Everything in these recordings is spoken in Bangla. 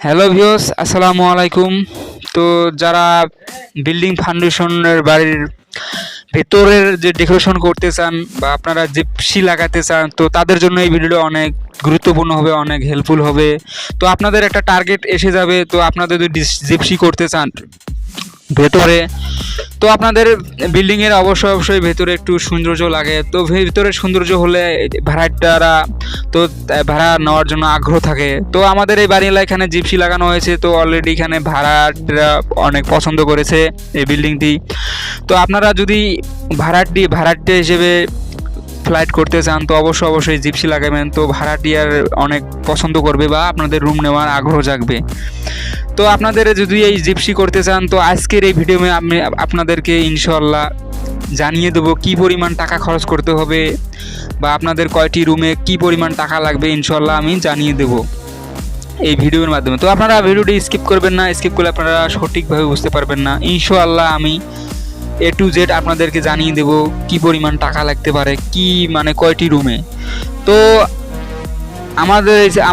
হ্যালো ভিউয়ার্স, আসসালামু আলাইকুম। তো যারা বিল্ডিং ফাউন্ডেশনের বাড়ির ভেতরের যে ডেকোরেশন করতে চান বা আপনারা জিপসি লাগাতে চান, তো তাদের জন্য এই ভিডিওটা অনেক গুরুত্বপূর্ণ হবে, অনেক হেল্পফুল হবে। তো আপনাদের একটা টার্গেট এসে যাবে। তো আপনাদের যদি জিপসি করতে চান ভেতরে, তো আপনাদের বিল্ডিংয়ের অবশ্যই ভেতরে একটু সৌন্দর্য লাগে। তো ভেতরে সৌন্দর্য হলে ভাড়াটারা তো ভাড়া নেওয়ার জন্য আগ্রহ থাকে। তো আমাদের এই বাড়ি এখানে জিপসি লাগানো হয়েছে, তো অলরেডি এখানে ভাড়াটা অনেক পছন্দ করেছে এই বিল্ডিংটি। তো আপনারা যদি ভাড়াটে হিসেবে ফ্লাইট করতে চান, তো অবশ্যই জিপসি লাগাবেন। তো ভাড়াটিয়ার অনেক পছন্দ করবে বা আপনাদের রুম নেওয়ার আগ্রহ জাগবে। তো আপনাদের যদি এই জিপসি করতে চান, তো আজকের এই ভিডিওতে আমি আপনাদেরকে ইনশাআল্লাহ জানিয়ে দেবো কী পরিমাণ টাকা খরচ করতে হবে বা আপনাদের কয়টি রুমে কী পরিমাণ টাকা লাগবে, ইনশাআল্লাহ আমি জানিয়ে দেবো এই ভিডিওর মাধ্যমে। তো আপনারা ভিডিওটি স্কিপ করবেন না, স্কিপ করলে আপনারা সঠিকভাবে বুঝতে পারবেন না। ইনশাআল্লাহ আমি A to Z আপনাদেরকে জানিয়ে দেব কী পরিমাণ টাকা লাগতে পারে, কি মানে কয়টি রুমে। তো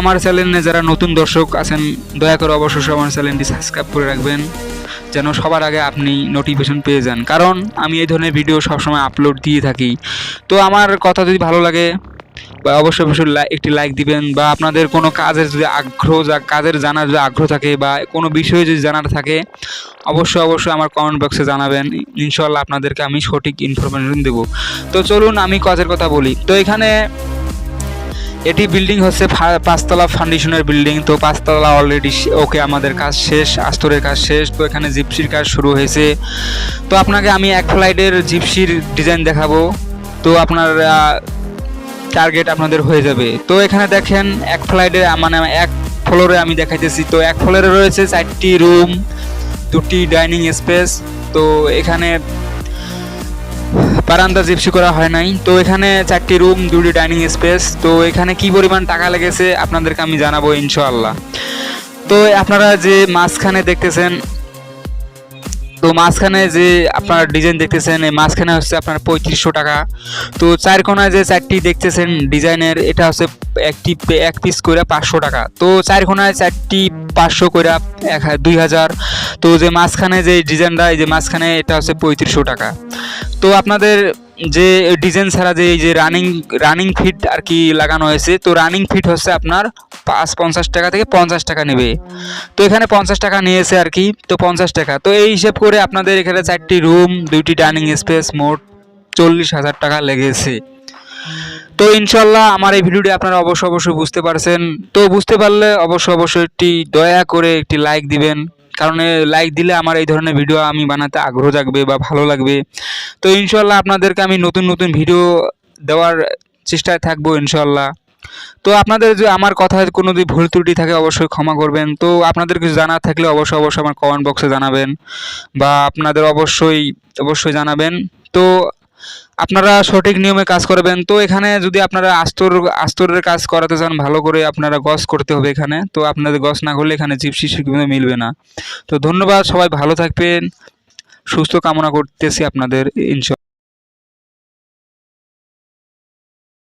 আমার চ্যানেলে যারা নতুন দর্শক আছেন, দয়া করে অবশ্যই আমার চ্যানেলটি সাবস্ক্রাইব করে রাখবেন, যেন সবার আগে আপনি নোটিফিকেশন পেয়ে যান, কারণ আমি এই ধরনের ভিডিও সবসময় আপলোড দিয়ে থাকি। তো আমার কথা যদি ভালো লাগে বা অবশ্যই একটি লাইক দিবেন, বা আপনাদের কোনো কাজের যদি কাজের জানার যদি আগ্রহ থাকে বা কোনো বিষয়ে যদি জানার থাকে, অবশ্যই আমার কমেন্ট বক্সে জানাবেন। ইনশাআল্লাহ আপনাদেরকে আমি সঠিক ইনফরমেশন দেব। তো চলুন আমি কাজের কথা বলি। তো এখানে এটি বিল্ডিং হচ্ছে 5 তলা ফাউন্ডেশনের বিল্ডিং। তো 5 তলা অলরেডি ওকে, আমাদের কাজ শেষ, আস্তরের কাজ শেষ। তো এখানে জিপসির কাজ শুরু হয়েছে। তো আপনাকে আমি এক ফ্লাইটের জিপসির ডিজাইন দেখাবো, তো আপনার টার্গেট আপনাদের হয়ে যাবে। তো এখানে দেখেন এক ফ্লাইটে মানে এক ফ্লোরে আমি দেখাইতেছি। তো এক ফ্লোরে রয়েছে 4টি রুম, 2টি ডাইনিং স্পেস। তো এখানে বারান্দা জিপসি করা হয় নাই। তো এখানে 4টি রুম, 2টি ডাইনিং স্পেস। তো এখানে কি পরিমাণ টাকা লেগেছে আপনাদেরকে আমি জানাবো ইনশাআল্লাহ। তো আপনারা যে মাঝখানে দেখতেছেন, তো মাঝখানে যে আপনার ডিজাইন দেখতেছেন, এই মাঝখানে হচ্ছে আপনার 3500 টাকা। তো 4 কোণায় যে 4টি দেখতেছেন ডিজাইনের, এটা হচ্ছে এক পিস করে 500 টাকা। তো 4 কোণায় 4টি 500 করে 2000। তো যে মাঝখানে যে ডিজাইনটা, এই যে মাঝখানে, এটা হচ্ছে 3500 টাকা। তো আপনাদের যে ডিজাইন ছাড়া যে এই যে রানিং ফিট আর কি লাগানো হয়েছে, তো রানিং ফিট হচ্ছে আপনার 50 টাকা থেকে 50 টাকা নেবে। তো এখানে 50 টাকা নিয়েছে আর কি, তো 50 টাকা। তো এই হিসেব করে আপনাদের এখানে 4টি রুম, 2টি ডাইনিং স্পেস, মোট 40,000 টাকা লেগেছে। তো ইনশাআল্লাহ আমার এই ভিডিওটি আপনারা অবশ্যই বুঝতে পারছেন। তো বুঝতে পারলে অবশ্যই একটি দয়া করে একটি লাইক দিবেন, কারণ লাইক দিলে আমার এই ধরনের ভিডিও আমি বানাতে আগ্রহ জাগবে বা ভালো লাগবে। তো ইনশাআল্লাহ আপনাদেরকে আমি নতুন ভিডিও দেওয়ার চেষ্টায় থাকবো ইনশাআল্লাহ। তো আপনাদের যে আমার কথায় কোনো যদি ভুল ত্রুটি থাকে অবশ্যই ক্ষমা করবেন। তো আপনাদের কিছু জানার থাকলে অবশ্যই আমার কমেন্ট বক্সে জানাবেন, বা আপনাদের অবশ্যই জানাবেন। তো আপনারা সঠিক নিয়মে কাজ করবেন। তো এখানে যদি আপনারা আস্তরের কাজ করাতে চান, ভালো করে আপনারা গস করতে হবে এখানে। তো আপনাদের গস না করলে এখানে জিপসি মিলবে না। তো ধন্যবাদ, সবাই ভালো থাকবেন, সুস্থ কামনা করতেছি আপনাদের ইনশাআল্লাহ।